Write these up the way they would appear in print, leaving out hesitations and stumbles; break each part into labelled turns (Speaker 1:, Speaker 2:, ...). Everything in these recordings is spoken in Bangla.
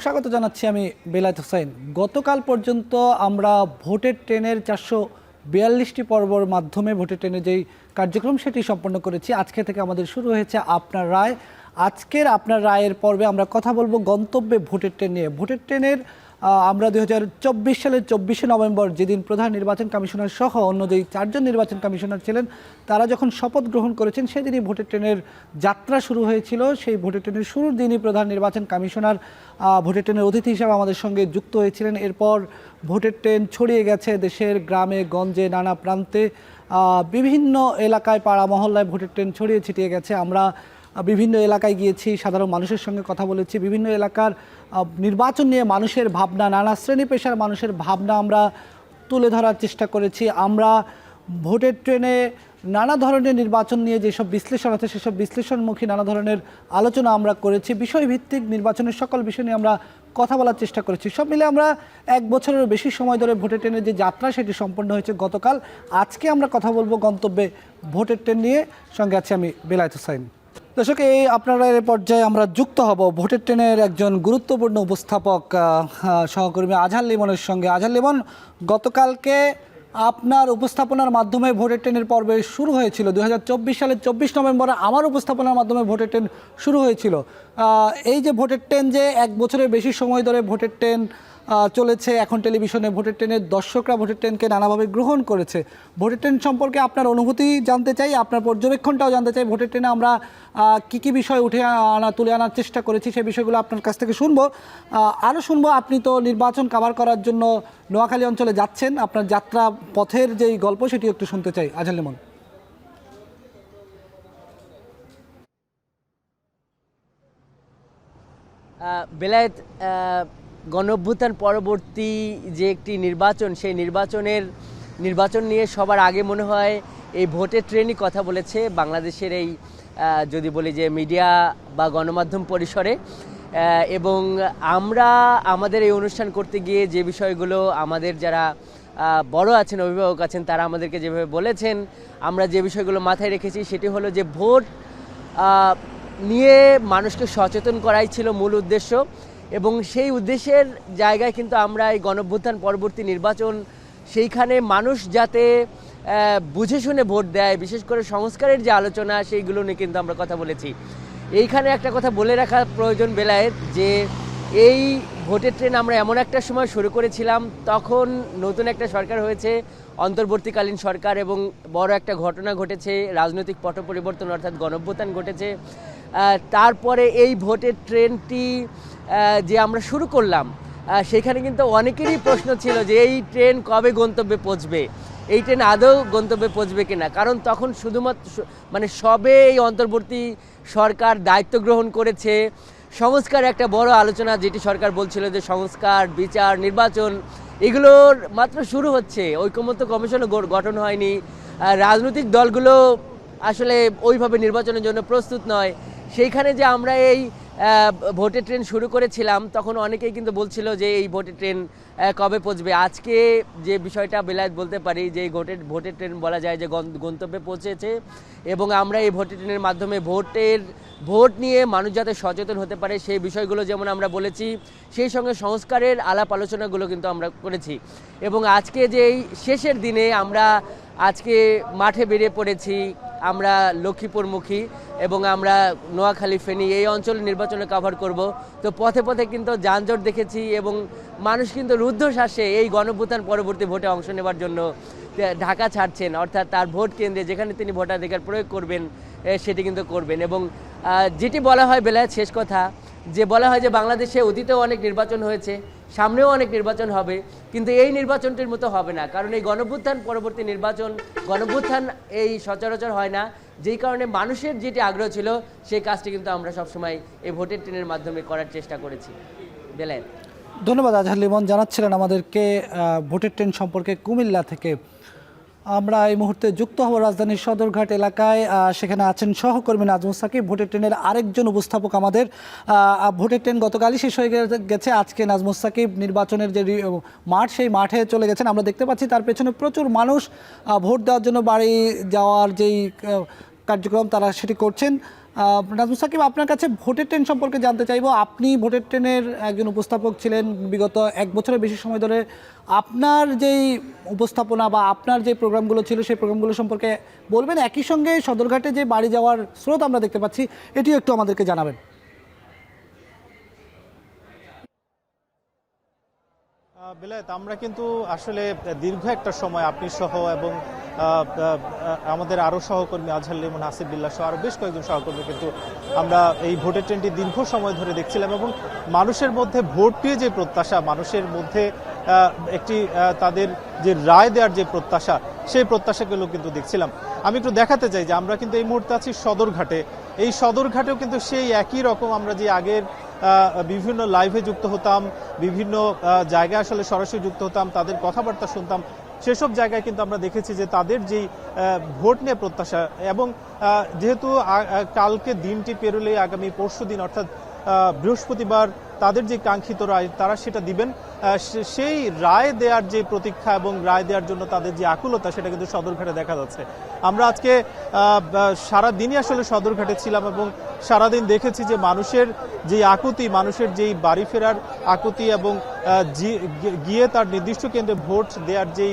Speaker 1: স্বাগত জানাচ্ছি আমি বেলায়েত হোসেন। গতকাল পর্যন্ত আমরা ভোটের ট্রেনের 442টি পর্বর মাধ্যমে ভোটের ট্রেনের যেই কার্যক্রম সেটি সম্পন্ন করেছি। আজকে থেকে আমাদের শুরু হয়েছে আপনার রায়। আজকের আপনার রায়ের পর্বে আমরা কথা বলবো গন্তব্যে ভোটের ট্রেন নিয়ে। ভোটের ট্রেনের আমরা 2024 সালের 24শে নভেম্বর যেদিন প্রধান নির্বাচন কমিশনার সহ অন্য যেই 4জন নির্বাচন কমিশনার ছিলেন তারা যখন শপথ গ্রহণ করেছেন সেদিনই ভোটের ট্রেনের যাত্রা শুরু হয়েছিল। সেই ভোটের ট্রেনের শুরুর দিনই প্রধান নির্বাচন কমিশনার ভোটের ট্রেনের অতিথি হিসাবে আমাদের সঙ্গে যুক্ত হয়েছিলেন। এরপর ভোটের ট্রেন ছড়িয়ে গেছে দেশের গ্রামে গঞ্জে নানা প্রান্তে, বিভিন্ন এলাকায় পাড়া মহল্লায় ভোটের ট্রেন ছড়িয়ে ছিটিয়ে গেছে। আমরা বিভিন্ন এলাকায় গিয়েছি, সাধারণ মানুষের সঙ্গে কথা বলেছি, বিভিন্ন এলাকার নির্বাচন নিয়ে মানুষের ভাবনা, নানা শ্রেণী পেশার মানুষের ভাবনা আমরা তুলে ধরার চেষ্টা করেছি। আমরা ভোটের ট্রেনে নানা ধরনের নির্বাচন নিয়ে যেসব বিশ্লেষণ আছে সেসব বিশ্লেষণমুখী নানা ধরনের আলোচনা আমরা করেছি। বিষয়ভিত্তিক নির্বাচনের সকল বিষয় নিয়ে আমরা কথা বলার চেষ্টা করেছি। সব মিলে আমরা 1 বছরেরও বেশি সময় ধরে ভোটের ট্রেনের যে যাত্রা সেটি সম্পন্ন হয়েছে গতকাল। আজকে আমরা কথা বলবো গন্তব্যে ভোটের ট্রেন নিয়ে। সঙ্গে আছি আমি বেলায়েত হোসেন। দর্শক, এই আপনারা এর পর্যায়ে আমরা যুক্ত হব ভোটের ট্রেনের একজন গুরুত্বপূর্ণ উপস্থাপক সহকর্মী আজহার লিমনের সঙ্গে। আজহার লিমন, গতকালকে আপনার উপস্থাপনার মাধ্যমে ভোটের ট্রেনের পর্বে শুরু হয়েছিল। 2024 সালের 24 নভেম্বরে আমার উপস্থাপনার মাধ্যমে ভোটের ট্রেন শুরু হয়েছিল। এই যে ভোটের ট্রেন যে 1 বছরের বেশি সময় ধরে ভোটের ট্রেন চলেছে, এখন টেলিভিশনে ভোটের ট্রেনের দর্শকরা ভোটের ট্রেনকে নানাভাবে গ্রহণ করেছে। ভোটের ট্রেন সম্পর্কে আপনার অনুভূতি জানতে চাই, আপনার পর্যবেক্ষণটাও জানতে চাই। ভোটের ট্রেনে আমরা কী বিষয় তুলে আনার চেষ্টা করেছি সেই বিষয়গুলো আপনার কাছ থেকে শুনবো। আরও শুনবো, আপনি তো নির্বাচন কভার করার জন্য নোয়াখালী অঞ্চলে যাচ্ছেন, আপনার যাত্রা পথের যেই গল্প সেটি একটু শুনতে চাই। আজহার লিমন।
Speaker 2: বেলায়েত, গণঅভ্যুত্থান পরবর্তী যে একটি নির্বাচন, সেই নির্বাচন নিয়ে সবার আগে মনে হয় এই ভোটের ট্রেনই কথা বলেছে বাংলাদেশের এই যদি বলি যে মিডিয়া বা গণমাধ্যম পরিসরে। এবং আমরা আমাদের এই অনুষ্ঠান করতে গিয়ে যে বিষয়গুলো আমাদের যারা বড় আছেন, অভিভাবক আছেন, তারা আমাদেরকে যেভাবে বলেছেন, আমরা যে বিষয়গুলো মাথায় রেখেছি সেটি হলো যে ভোট নিয়ে মানুষকে সচেতন করাই ছিল মূল উদ্দেশ্য। এবং সেই উদ্দেশ্যের জায়গায় কিন্তু আমরা এই গণঅভ্যুত্থান পরবর্তী নির্বাচন, সেইখানে মানুষ যাতে বুঝে শুনে ভোট দেয়, বিশেষ করে সংস্কারের যে আলোচনা সেইগুলো নিয়ে কিন্তু আমরা কথা বলেছি। এইখানে একটা কথা বলে রাখা প্রয়োজন বেলায়েত, যে এই ভোটের ট্রেন আমরা এমন একটা সময় শুরু করেছিলাম, তখন নতুন একটা সরকার হয়েছে, অন্তর্বর্তীকালীন সরকার, এবং বড় একটা ঘটনা ঘটেছে, রাজনৈতিক পট পরিবর্তন অর্থাৎ গণঅভ্যুত্থান ঘটেছে। তারপরে এই ভোটের ট্রেনটি যে আমরা শুরু করলাম, সেখানে কিন্তু অনেকেরই প্রশ্ন ছিল যে এই ট্রেন কবে গন্তব্যে পৌঁছবে, এই ট্রেন আদৌ গন্তব্যে পৌঁছবে কিনা। কারণ তখন শুধুমাত্র সবে এই অন্তর্বর্তী সরকার দায়িত্ব গ্রহণ করেছে, সংস্কার একটা বড় আলোচনা, যেটি সরকার বলছিল যে সংস্কার, বিচার, নির্বাচন এগুলোর মাত্র শুরু হচ্ছে, ঐকমত্য কমিশনও গঠন হয়নি, রাজনৈতিক দলগুলো আসলে ওইভাবে নির্বাচনের জন্য প্রস্তুত নয়। সেইখানে যে আমরা এই ভোটের ট্রেন শুরু করেছিলাম, তখন অনেকেই কিন্তু বলছিল যে এই ভোটের ট্রেন কবে পৌঁছবে। আজকে যে বিষয়টা বেলায়েত বলতে পারি যে ভোটের ট্রেন বলা যায় যে গন্তব্যে পৌঁছেছে, এবং আমরা এই ভোটের ট্রেনের মাধ্যমে ভোট নিয়ে মানুষ যাতে সচেতন হতে পারে সেই বিষয়গুলো যেমন আমরা বলেছি, সেই সঙ্গে সংস্কারের আলাপ আলোচনাগুলো কিন্তু আমরা করেছি। এবং আজকে যে এই শেষের দিনে আমরা আজকে মাঠে বেরিয়ে পড়েছি, আমরা লক্ষ্মীপুরমুখী, এবং আমরা নোয়াখালী, ফেনী এই অঞ্চলে নির্বাচনে কভার করব। তো পথে পথে কিন্তু যানজট দেখেছি, এবং মানুষ কিন্তু রুদ্ধশ্বাসে এই গণঅভ্যুত্থান পরবর্তী ভোটে অংশ নেবার জন্য ঢাকা ছাড়ছেন, অর্থাৎ তার ভোট কেন্দ্রে যেখানে তিনি ভোটাধিকার প্রয়োগ করবেন সেটি কিন্তু করবেন। এবং যেটি বলা হয় বেলায়েত, শেষ কথা, যে বলা হয় যে বাংলাদেশে অতীতেও অনেক নির্বাচন হয়েছে, সামনেও অনেক নির্বাচন হবে, কিন্তু এই নির্বাচনটির মতো হবে না। কারণ এই গণঅভ্যুত্থান পরবর্তী গণঅভ্যুত্থান এই সচরাচর হয় না, যেই কারণে মানুষের যেটি আগ্রহ ছিল সেই কাজটি কিন্তু আমরা সবসময় এই ভোটের ট্রেনের মাধ্যমে করার চেষ্টা করেছি। বেলায়েত,
Speaker 1: ধন্যবাদ। আজহার লিমন জানাচ্ছিলেন আমাদেরকে ভোটের ট্রেন সম্পর্কে কুমিল্লা থেকে। আমরা এই মুহূর্তে যুক্ত হব রাজধানীর সদরঘাট এলাকায়। সেখানে আছেন সহকর্মী নাজমুস সাকিব, ভোটের ট্রেনের আরেকজন উপস্থাপক আমাদের। ভোটের ট্রেন গতকালই শেষ হয়ে গেছে, আজকে নাজমুস সাকিব নির্বাচনের যে মাঠ সেই মাঠে চলে গেছেন। আমরা দেখতে পাচ্ছি তার পেছনে প্রচুর মানুষ ভোট দেওয়ার জন্য বাড়ি যাওয়ার যেই কার্যক্রম তারা সেটি করছেন। নাজমুল সাকিব, আপনার কাছে ভোটের ট্রেন সম্পর্কে জানতে চাইবো। আপনি ভোটের ট্রেনের একজন উপস্থাপক ছিলেন বিগত 1 বছরের বেশি সময় ধরে। আপনার যেই উপস্থাপনা বা আপনার যে প্রোগ্রামগুলো ছিল সেই প্রোগ্রামগুলো সম্পর্কে বলবেন, একই সঙ্গে সদরঘাটে যে বাড়ি যাওয়ার স্রোত আমরা দেখতে পাচ্ছি এটিও একটু আমাদেরকে জানাবেন।
Speaker 3: বিলায়েত, আমরা কিন্তু আসলে দীর্ঘ একটা সময় আপনি সহ এবং আমাদের আরও সহকর্মী আজহার লিমন, হাসিব বিল্লাহ সহ আরও বেশ কয়েকজন সহকর্মী কিন্তু আমরা এই ভোটের ট্রেনটি দীর্ঘ সময় ধরে দেখছিলাম এবং মানুষের মধ্যে ভোট পেয়ে যে প্রত্যাশা, মানুষের মধ্যে একটি তাদের যে রায় দেওয়ার যে প্রত্যাশা, সেই প্রত্যাশাগুলো কিন্তু দেখছিলাম। আমি একটু দেখাতে চাই যে আমরা কিন্তু এই মুহূর্তে আছি সদরঘাটে। এই সদরঘাটেও কিন্তু সেই একই রকম আমরা যে আগের বিভিন্ন লাইভে যুক্ত হতাম, বিভিন্ন জায়গায় আসলে সরাসরি যুক্ত হতাম, তাদের কথাবার্তা শুনতাম, সেসব জায়গায় কিন্তু আমরা দেখেছি যে তাদের যেই ভোট নিয়ে প্রত্যাশা, এবং যেহেতু কালকে দিনটি পেরোলে আগামী পরশু দিন অর্থাৎ বৃহস্পতিবার তাদের যে কাঙ্ক্ষিত রায় তারা সেটা দিবেন, সেই রায় দেওয়ার যে প্রতীক্ষা এবং রায় দেওয়ার জন্য তাদের যে আকুলতা সেটা কিন্তু সদরঘাটে দেখা যাচ্ছে। আমরা আজকে সারাদিনই আসলে সদরঘাটে ছিলাম এবং সারাদিন দেখেছি যে মানুষের যেই আকুতি, মানুষের যেই বাড়ি ফেরার আকুতি এবং গিয়ে তার নির্দিষ্ট কেন্দ্রে ভোট দেওয়ার যেই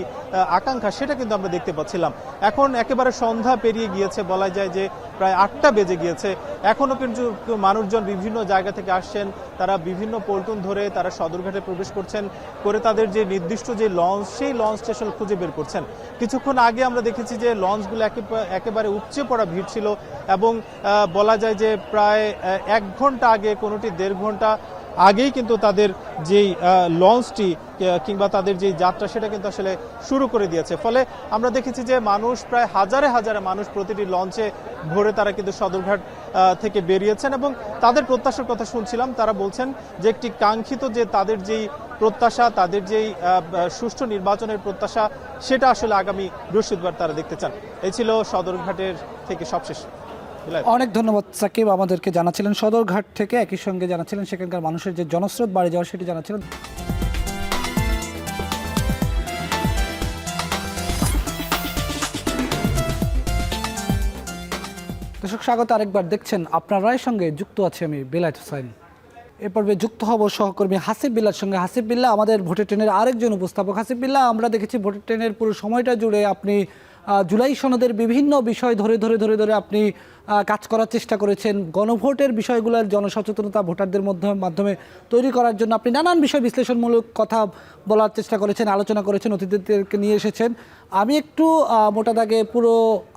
Speaker 3: আকাঙ্ক্ষা, সেটা কিন্তু আমরা দেখতে পাচ্ছিলাম। এখন একেবারে সন্ধ্যা পেরিয়ে গিয়েছে, বলা যায় যে প্রায় 8টা বেজে গিয়েছে। এখনও কিন্তু মানুষজন বিভিন্ন জায়গা থেকে আসছেন, তারা বিভিন্ন পল্টন ধরে তারা সদরঘাটে প্রবেশ করছেন, করে তাদের যে নির্দিষ্ট যে লঞ্চ, সেই লঞ্চটা আসলে খুঁজে বের করছেন। কিছুক্ষণ আগে আমরা দেখেছি যে লঞ্চগুলো একেবারে উপচে পড়া ভিড় ছিল এবং বলা যায় যে প্রায় 1 ঘন্টা আগে, কোনোটি 1.5 ঘন্টা আগেই কিন্তু তাদের যেই লঞ্চটি কিংবা তাদের যেই যাত্রা সেটা কিন্তু আসলে শুরু করে দিয়েছে। ফলে আমরা দেখেছি যে মানুষ প্রায় হাজারে হাজারে মানুষ প্রতিটি লঞ্চে ভরে তারা কিন্তু সদরঘাট থেকে বেরিয়েছেন এবং তাদের প্রত্যাশার কথা শুনছিলাম। তারা বলছেন যে একটি কাঙ্ক্ষিত যে তাদের যেই প্রত্যাশা, তাদের যেই সুষ্ঠু নির্বাচনের প্রত্যাশা, সেটা আসলে আগামী বৃহস্পতিবার তারা দেখতে চান। এই ছিল সদরঘাটের থেকে সবশেষ।
Speaker 1: অনেক ধন্যবাদ সাকিব, আমাদেরকে জানাচ্ছিলেন সদরঘাট থেকে, একই সঙ্গে জানাচ্ছিলেন সেখানকার মানুষের যে জনস্রোত বাড়ি যাওয়ার সেটি জানাচ্ছিলেন। দর্শক স্বাগত আরেকবার, দেখছেন আপনার রায়ের সঙ্গে যুক্ত আছে আমি বেলায়েত হোসাইন। এ পর্বে যুক্ত হব সহকর্মী হাসিব বিল্লাহর সঙ্গে। হাসিব বিল্লাহ আমাদের ভোটের ট্রেনের আরেকজন উপস্থাপক। হাসিব বিল্লাহ, আমরা দেখেছি ভোটের ট্রেনের পুরো সময়টা জুড়ে আপনি জুলাই সনদের বিভিন্ন বিষয় ধরে ধরে ধরে ধরে আপনি কাজ করার চেষ্টা করেছেন। গণভোটের বিষয়গুলোর জনসচেতনতা ভোটারদের মাধ্যমে তৈরি করার জন্য আপনি নানান বিষয় বিশ্লেষণমূলক কথা বলার চেষ্টা করেছেন, আলোচনা করেছেন, অতিথিদেরকে নিয়ে এসেছেন। আমি একটু মোটা দাগে পুরো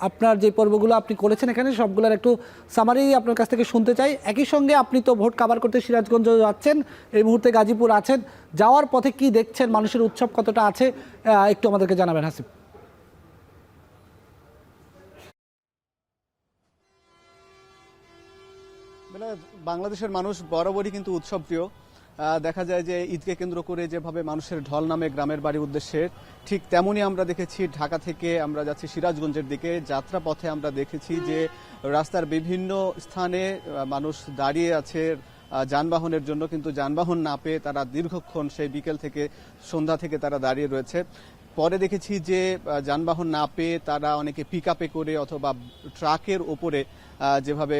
Speaker 1: আপনার যে পর্বগুলো আপনি করেছেন এখানে সবগুলোর একটু সামারি আপনার কাছ থেকে শুনতে চাই। একই সঙ্গে আপনি তো ভোট কাভার করতে সিরাজগঞ্জ যাচ্ছেন, এই মুহূর্তে গাজীপুর আছেন, যাওয়ার পথে কি দেখছেন, মানুষের উৎসব কতটা আছে একটু আমাদেরকে জানাবেন হাসিব।
Speaker 4: বাংলাদেশের মানুষ বরাবরই কিন্তু উৎসব প্রিয়। দেখা যায় যে ঈদকে কেন্দ্র করে যেভাবে মানুষের ঢল নামে গ্রামের বাড়ির উদ্দেশ্যে, ঠিক তেমনই আমরা দেখেছি ঢাকা থেকে আমরা যাচ্ছি সিরাজগঞ্জের দিকে। যাত্রা পথে আমরা দেখেছি যে রাস্তার বিভিন্ন স্থানে মানুষ দাঁড়িয়ে আছে যানবাহনের জন্য, কিন্তু যানবাহন না পেয়ে তারা দীর্ঘক্ষণ সেই বিকেল থেকে সন্ধ্যা থেকে তারা দাঁড়িয়ে রয়েছে। পরে দেখেছি যে যানবাহন না পেয়ে তারা অনেকে পিকআপে করে অথবা ট্রাকের ওপরে, যেভাবে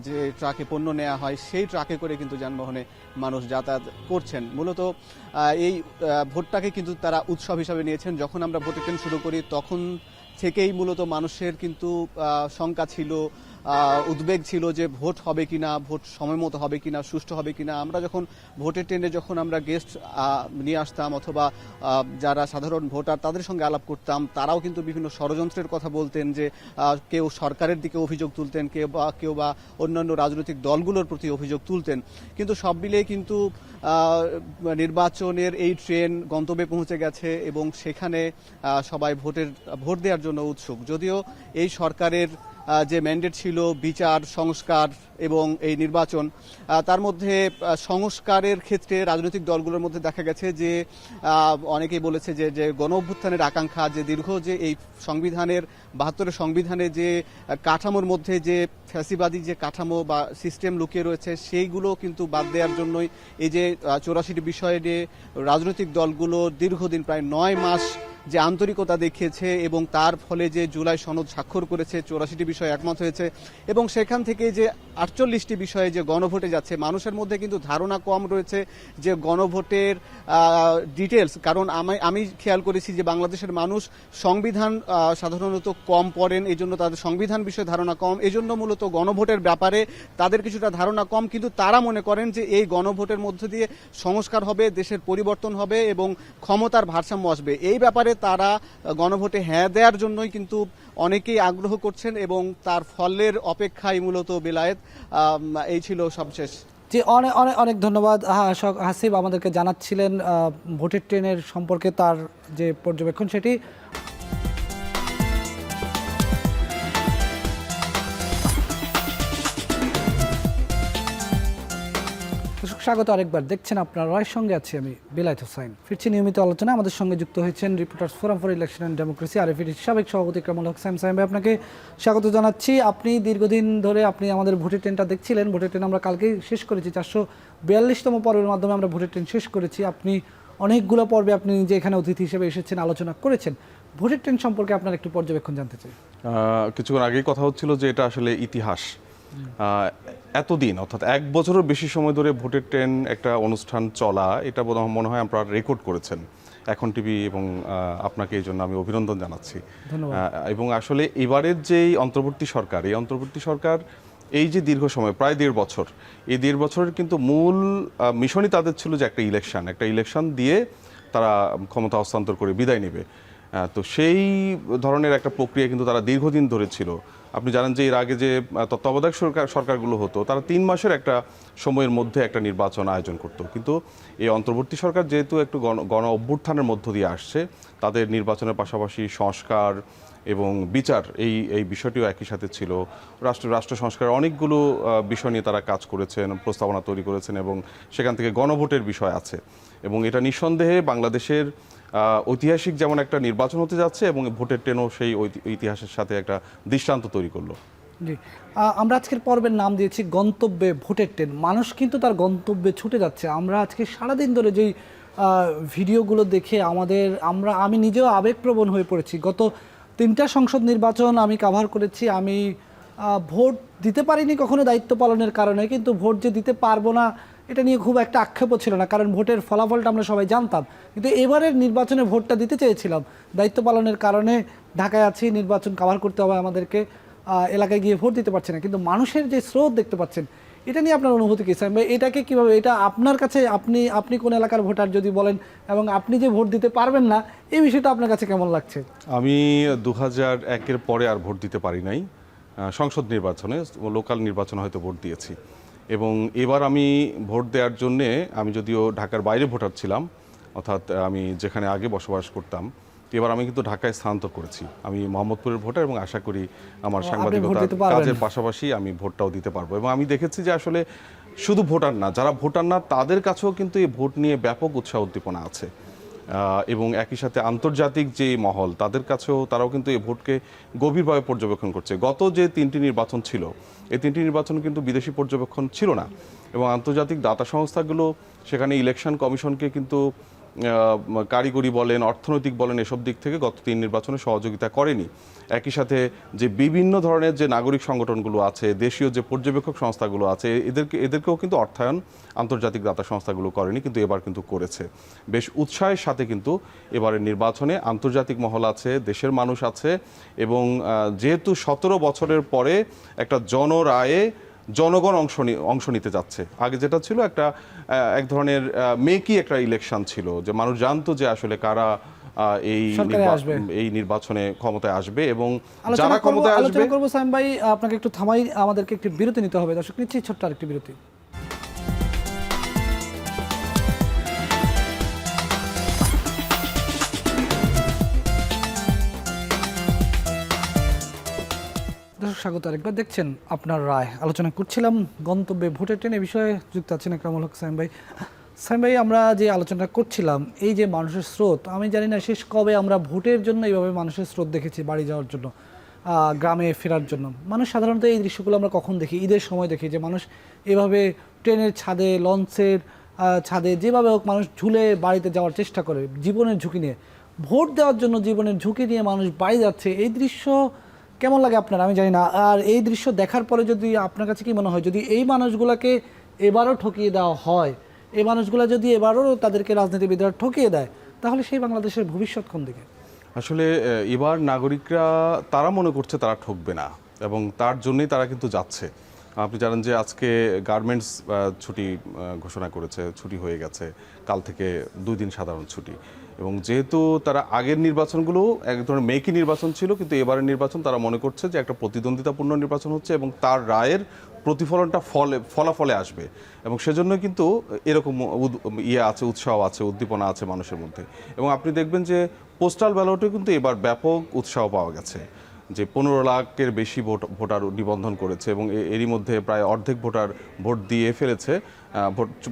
Speaker 4: যে ট্রাকে পণ্য নেওয়া হয় সেই ট্রাকে করে কিন্তু যানবাহনে মানুষ যাতায়াত করছেন। মূলত এই ভোটটাকে কিন্তু তারা উৎসব হিসাবে নিয়েছেন। যখন আমরা ভোটের ট্রেন শুরু করি তখন থেকেই মূলত মানুষের কিন্তু শঙ্কা ছিল, উদ্বেগ ছিল যে ভোট হবে কিনা, ভোট সময় মতো হবে কিনা, সুষ্ঠু হবে কিনা। আমরা যখন ভোটের ট্রেনে যখন আমরা গেস্ট নিয়ে আসতাম অথবা যারা সাধারণ ভোটার তাদের সঙ্গে আলাপ করতাম, তারাও কিন্তু বিভিন্ন ষড়যন্ত্রের কথা বলতেন, যে কেউ সরকারের দিকে অভিযোগ তুলতেন, কেউ বা অন্যান্য রাজনৈতিক দলগুলোর প্রতি অভিযোগ তুলতেন। কিন্তু সব মিলিয়ে কিন্তু নির্বাচনের এই ট্রেন গন্তব্যে পৌঁছে গেছে এবং সেখানে সবাই ভোট দেওয়ার জন্য উৎসুক। যদিও এই সরকারের যে ম্যান্ডেট ছিল বিচার, সংস্কার এবং এই নির্বাচন, তার মধ্যে সংস্কারের ক্ষেত্রে রাজনৈতিক দলগুলোর মধ্যে দেখা গেছে যে অনেকেই বলেছে যে গণ অভ্যুত্থানের আকাঙ্ক্ষা, যে দীর্ঘ যে এই সংবিধানের 72 সংবিধানে যে কাঠামোর মধ্যে যে ফ্যাসিবাদী যে কাঠামো বা সিস্টেম লুকিয়ে রয়েছে, সেইগুলো কিন্তু বাদ দেওয়ার জন্যই এই যে 84টি বিষয়ে নিয়ে রাজনৈতিক দলগুলো দীর্ঘদিন প্রায় 9 মাস যে আন্তরিকতা দেখিয়েছে এবং তার ফলে যে জুলাই সনদ স্বাক্ষর করেছে, 84টি বিষয়ে একমত হয়েছে এবং সেখান থেকে যে 48টি বিষয়ে যে গণভোটে যাচ্ছে, মানুষের মধ্যে কিন্তু ধারণা কম রয়েছে যে গণভোটের ডিটেলস। কারণ আমি খেয়াল করেছি যে বাংলাদেশের মানুষ সংবিধান সাধারণত কম পড়েন, এই জন্য তাদের সংবিধান বিষয়ে ধারণা কম, এই জন্য মূলত গণভোটের ব্যাপারে তাদের কিছুটা ধারণা কম। কিন্তু তারা মনে করেন যে এই গণভোটের মধ্য দিয়ে সংস্কার হবে, দেশের পরিবর্তন হবে এবং ক্ষমতার ভারসাম্য আসবে। এই ব্যাপারে তারা গণভোটে হ্যাঁ দেওয়ার জন্যই কিন্তু অনেকেই আগ্রহ করছেন এবং তার ফলের অপেক্ষায় মূলত বেলায়েত। এই ছিল সবশেষ।
Speaker 1: জি, অনেক অনেক অনেক ধন্যবাদ হাসিব আমাদেরকে জানাচ্ছিলেন ভোটের ট্রেনের সম্পর্কে তার যে পর্যবেক্ষণ সেটি। স্বাগত আরেকবার, দেখছেন আপনার রায়ের সঙ্গে আছি আমি বেলায়েত হোসাইন। ফিরছি নিয়মিত আলোচনা। আমাদের সঙ্গে যুক্ত হয়েছেন reporters forum for election and democracy আরএফএটির সাবেক সভাপতি কামরুল হক সাইম। সাইম ভাই, আপনাকে স্বাগত জানাচ্ছি। আপনি দীর্ঘদিন ধরে আপনি আমাদের ভোটের ট্রেনটা দেখছিলেন। ভোটের ট্রেন আমরা কালকেই শেষ করেছি, 442তম পর্বের মাধ্যমে আমরা ভোটের ট্রেন শেষ করেছি। আপনি অনেকগুলো পর্বে আপনি নিজে এখানে অতিথি হিসেবে এসেছেন, আলোচনা করেছেন। ভোটের ট্রেন সম্পর্কে আপনার একটু পর্যবেক্ষণ জানতে চাই।
Speaker 5: কিছুক্ষণ আগেই কথা হচ্ছিল যে এটা আসলে ইতিহাস। এতদিন অর্থাৎ 1 বছরের বেশি সময় ধরে ভোটের ট্রেন একটা অনুষ্ঠান চলা, এটা মনে হয় আপনারা রেকর্ড করেছেন এখন টিভি এবং আপনাকে এই জন্য আমি অভিনন্দন জানাচ্ছি। এবং আসলে এবারের যেই অন্তর্বর্তী সরকার, এই অন্তর্বর্তী সরকার এই যে দীর্ঘ সময় প্রায় 1.5 বছর, এই 1.5 বছরের কিন্তু মূল মিশনই তাদের ছিল যে একটা ইলেকশন দিয়ে তারা ক্ষমতা হস্তান্তর করে বিদায় নেবে। তো সেই ধরনের একটা প্রক্রিয়া কিন্তু তারা দীর্ঘদিন ধরে ছিল। আপনি জানেন যে এর আগে যে তত্ত্বাবধায়ক সরকারগুলো হতো, তারা 3 মাসের একটা সময়ের মধ্যে একটা নির্বাচন আয়োজন করত। কিন্তু এই অন্তর্বর্তী সরকার যেহেতু একটু গণ অভ্যুত্থানের মধ্য দিয়ে আসছে, তাদের নির্বাচনের পাশাপাশি সংস্কার এবং বিচার এই বিষয়টিও একই সাথে ছিল। রাষ্ট্র সংস্কারের অনেকগুলো বিষয় নিয়ে তারা কাজ করেছেন, প্রস্তাবনা তৈরি করেছেন এবং সেখান থেকে গণভোটের বিষয় আছে। এবং এটা নিঃসন্দেহে বাংলাদেশের ঐতিহাসিক যেমন একটা নির্বাচন হতে যাচ্ছে এবং ভোটের ট্রেনও সেই ইতিহাসের সাথে একটা দৃষ্টান্ত তৈরি করলো।
Speaker 1: জি, আমরা আজকের পর্বের নাম দিয়েছি গন্তব্যে ভোটের ট্রেন। মানুষ কিন্তু তার গন্তব্যে ছুটে যাচ্ছে। আমরা আজকে সারাদিন ধরে যেই ভিডিওগুলো দেখে আমি নিজেও আবেগপ্রবণ হয়ে পড়েছি। গত 3টা সংসদ নির্বাচন আমি কাভার করেছি। আমি ভোট দিতে পারিনি কখনো দায়িত্ব পালনের কারণে, কিন্তু ভোট যে দিতে পারবো না এটা নিয়ে খুব একটা আক্ষেপও ছিল না, কারণ ভোটের ফলাফলটা আমরা সবাই জানতাম। কিন্তু এবারের নির্বাচনে ভোটটা দিতে চেয়েছিলাম, দায়িত্ব পালনের কারণে ঢাকায় আছি, নির্বাচন কাভার করতে হবে আমাদেরকে, এলাকায় গিয়ে ভোট দিতে পারছি না। কিন্তু মানুষের যে স্রোত দেখতে পাচ্ছেন, এটা নিয়ে আপনার অনুভূতি কী স্যার? এটাকে কীভাবে, এটা আপনার কাছে আপনি কোন এলাকার ভোটার যদি বলেন, এবং আপনি যে ভোট দিতে পারবেন না, এই বিষয়টা আপনার কাছে কেমন লাগছে?
Speaker 5: আমি 2001-এর পরে আর ভোট দিতে পারি নাই। সংসদ নির্বাচনে, লোকাল নির্বাচনে হয়তো ভোট দিয়েছি। এবং এবার আমি ভোট দেওয়ার জন্যে, আমি যদিও ঢাকার বাইরে ভোটার ছিলাম, অর্থাৎ আমি যেখানে আগে বসবাস করতাম, এবার আমি কিন্তু ঢাকায় স্থানান্তর করেছি। আমি মোহাম্মদপুরের ভোটার এবং আশা করি আমার সাংবাদিকতার কাজের পাশাপাশি আমি ভোটটাও দিতে পারবো। এবং আমি দেখেছি যে আসলে শুধু ভোটার না, যারা ভোটার না তাদের কাছেও কিন্তু এই ভোট নিয়ে ব্যাপক উৎসাহ উদ্দীপনা আছে। এবং একই সাথে আন্তর্জাতিক যে মহল, তাদের কাছেও তারাও কিন্তু এই ভোটকে গভীরভাবে পর্যবেক্ষণ করছে। গত যে 3টি নির্বাচন ছিল, এই 3টি নির্বাচন কিন্তু বিদেশি পর্যবেক্ষণ ছিল না, এবং আন্তর্জাতিক দাতা সংস্থাগুলো সেখানে ইলেকশন কমিশনকে কিন্তু কারিগরি বলেন, অর্থনৈতিক বলেন, এসব দিক থেকে গত 3 নির্বাচনে সহযোগিতা করেনি। একই সাথে যে বিভিন্ন ধরনের যে নাগরিক সংগঠনগুলো আছে, দেশীয় যে পর্যবেক্ষক সংস্থাগুলো আছে, এদেরকেও কিন্তু অর্থায়ন আন্তর্জাতিক দাতা সংস্থাগুলো করেনি, কিন্তু এবার কিন্তু করেছে। বেশ উৎসাহের সাথে কিন্তু এবারের নির্বাচনে আন্তর্জাতিক মহল আছে, দেশের মানুষ আছে, এবং যেহেতু 17 বছরের পরে একটা জনরায়ে জনগণ অংশ নিতে যাচ্ছে। আগে যেটা ছিল এক ধরনের মেকি একটা ইলেকশন ছিল, যে মানুষ জানতো যে আসলে কারা এই নির্বাচনে ক্ষমতায় আসবে এবং যারা ক্ষমতায় আসবে।
Speaker 1: আলোচনা করব সাইম ভাই, আপনাকে একটু থামাই, আমাদেরকে একটু বিরতি নিতে হবে। দর্শক, নিচ্ছি ছোট্ট আরেকটি বিরতি। স্বাগত আরেকবার, দেখছেন আপনার রায়। আলোচনা করছিলাম গন্তব্যে ভোটের ট্রেন, এ বিষয়ে যুক্ত আছেন কামরুল হক সাইম ভাই। সাইম ভাই, আমরা যে আলোচনা করছিলাম, এই যে মানুষের স্রোত, আমি জানি না শেষ কবে আমরা ভোটের জন্য এইভাবে মানুষের স্রোত দেখেছি, বাড়ি যাওয়ার জন্য, গ্রামে ফেরার জন্য। মানুষ সাধারণত এই দৃশ্যগুলো আমরা কখন দেখি? ঈদের সময় দেখি যে মানুষ এভাবে ট্রেনের ছাদে, লঞ্চের ছাদে, যেভাবে হোক মানুষ ঝুলে বাড়িতে যাওয়ার চেষ্টা করে জীবনের ঝুঁকি নিয়ে। ভোট দেওয়ার জন্য জীবনের ঝুঁকি নিয়ে মানুষ বাড়ি যাচ্ছে, এই দৃশ্য কেমন লাগে আপনার আমি জানি না। আর এই দৃশ্য দেখার পরে যদি আপনার কাছে কি মনে হয়, যদি এই মানুষগুলোকে এবারও ঠকিয়ে দেওয়া হয়, এই মানুষগুলো যদি এবারও তাদেরকে রাজনীতিবিদরা ঠকিয়ে দেয়, তাহলে সেই বাংলাদেশের ভবিষ্যৎ কোন দিকে?
Speaker 5: আসলে এবার নাগরিকরা তারা মনে করছে তারা ঠকবে না, এবং তার জন্যই তারা কিন্তু যাচ্ছে। আপনি জানেন যে আজকে গার্মেন্টস ছুটি ঘোষণা করেছে, ছুটি হয়ে গেছে, কাল থেকে 2 দিন সাধারণ ছুটি। এবং যেহেতু তারা আগের নির্বাচনগুলো এক ধরনের মেকি নির্বাচন ছিল, কিন্তু এবারের নির্বাচন তারা মনে করছে যে একটা প্রতিদ্বন্দ্বিতাপূর্ণ নির্বাচন হচ্ছে এবং তার রায়ের প্রতিফলনটা ফলাফলে আসবে, এবং সেজন্য কিন্তু এরকম আছে, উৎসাহ আছে, উদ্দীপনা আছে মানুষের মধ্যে। এবং আপনি দেখবেন যে পোস্টাল ব্যালটে কিন্তু এবার ব্যাপক উৎসাহ পাওয়া গেছে, যে 15 লাখের বেশি ভোটার নিবন্ধন করেছে, এবং এরই মধ্যে প্রায় অর্ধেক ভোটার ভোট দিয়ে ফেলেছে,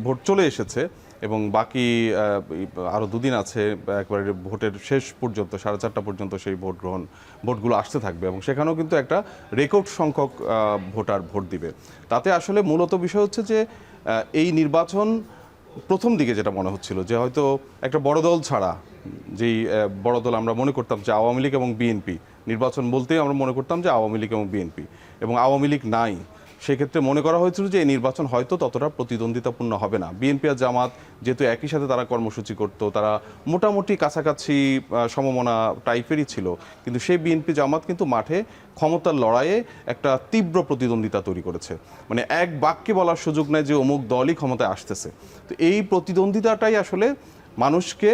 Speaker 5: ভোট চলে এসেছে, এবং বাকি আরও 2 দিন আছে একবারে ভোটের শেষ পর্যন্ত 4:30 পর্যন্ত সেই ভোটগুলো আসতে থাকবে, এবং সেখানেও কিন্তু একটা রেকর্ড সংখ্যক ভোটার ভোট দিবে। তাতে আসলে মূলত বিষয় হচ্ছে যে এই নির্বাচন প্রথম দিকে যেটা মনে হচ্ছিল যে হয়তো একটা বড় দল ছাড়া, যেই বড় দল আমরা মনে করতাম যে আওয়ামী লীগ এবং বিএনপি, নির্বাচন বলতেই আমরা মনে করতাম যে আওয়ামী লীগ এবং বিএনপি, এবং আওয়ামী লীগ নাই, সেক্ষেত্রে মনে করা হয়েছিল যে এই নির্বাচন হয়তো ততটা প্রতিদ্বন্দ্বিতাপূর্ণ হবে না। বিএনপি আর জামাত যেহেতু একই সাথে তারা কর্মসূচি করতো, তারা মোটামুটি কাছাকাছি সমমনা টাইপেরই ছিল, কিন্তু সেই বিএনপি জামাত কিন্তু মাঠে ক্ষমতার লড়াইয়ে একটা তীব্র প্রতিদ্বন্দ্বিতা তৈরি করেছে। মানে এক বাক্যে বলার সুযোগ নেই যে অমুক দলই ক্ষমতায় আসতেছে। তো এই প্রতিদ্বন্দ্বিতাটাই আসলে মানুষকে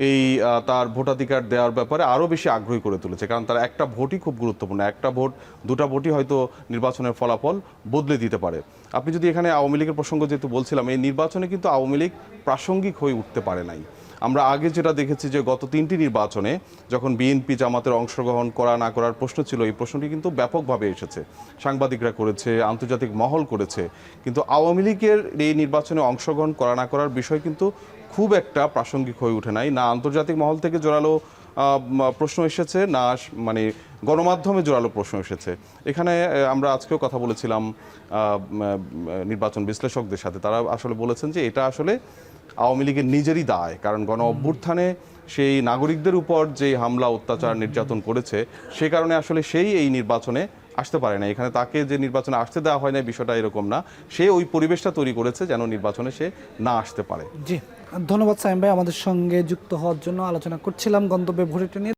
Speaker 5: এই তার ভোটাধিকার দেওয়ার ব্যাপারে আরও বেশি আগ্রহী করে তুলেছে, কারণ তার একটা ভোটই খুব গুরুত্বপূর্ণ। একটা ভোট, 2টা ভোটই হয়তো নির্বাচনের ফলাফল বদলে দিতে পারে। আপনি যদি এখানে আওয়ামী লীগের প্রসঙ্গ যেহেতু বলছিলাম, এই নির্বাচনে কিন্তু আওয়ামী লীগ প্রাসঙ্গিক হয়ে উঠতে পারে নাই। আমরা আগে যেটা দেখেছি যে গত 3টি নির্বাচনে যখন বিএনপি জামাতের অংশগ্রহণ করা না করার প্রশ্ন ছিল, এই প্রশ্নটি কিন্তু ব্যাপকভাবে এসেছে, সাংবাদিকরা করেছে, আন্তর্জাতিক মহল করেছে, কিন্তু আওয়ামী লীগের এই নির্বাচনে অংশগ্রহণ করা না করার বিষয় কিন্তু খুব একটা প্রাসঙ্গিক হয়ে ওঠে নাই। না আন্তর্জাতিক মহল থেকে জোরালো প্রশ্ন এসেছে, না মানে গণমাধ্যমে জোরালো প্রশ্ন এসেছে। এখানে আমরা আজকেও কথা বলেছিলাম নির্বাচন বিশ্লেষকদের সাথে, তারা আসলে বলেছেন যে এটা আসলে আওয়ামী লীগের নিজেরই দায়, কারণ গণ অভ্যুত্থানে সেই নাগরিকদের উপর যে হামলা, অত্যাচার, নির্যাতন করেছে, সে কারণে আসলে সেই এই নির্বাচনে আসতে পারে না। এখানে তাকে যে নির্বাচনে আসতে দেওয়া হয় না বিষয়টা এরকম না, সে ওই পরিবেশটা তৈরি করেছে যেন নির্বাচনে সে না আসতে পারে।
Speaker 1: জি, ধন্যবাদ সাইম ভাই, আমাদের সঙ্গে যুক্ত হওয়ার জন্য। আলোচনা করছিলাম গন্তব্যে ভোটের নিয়ে।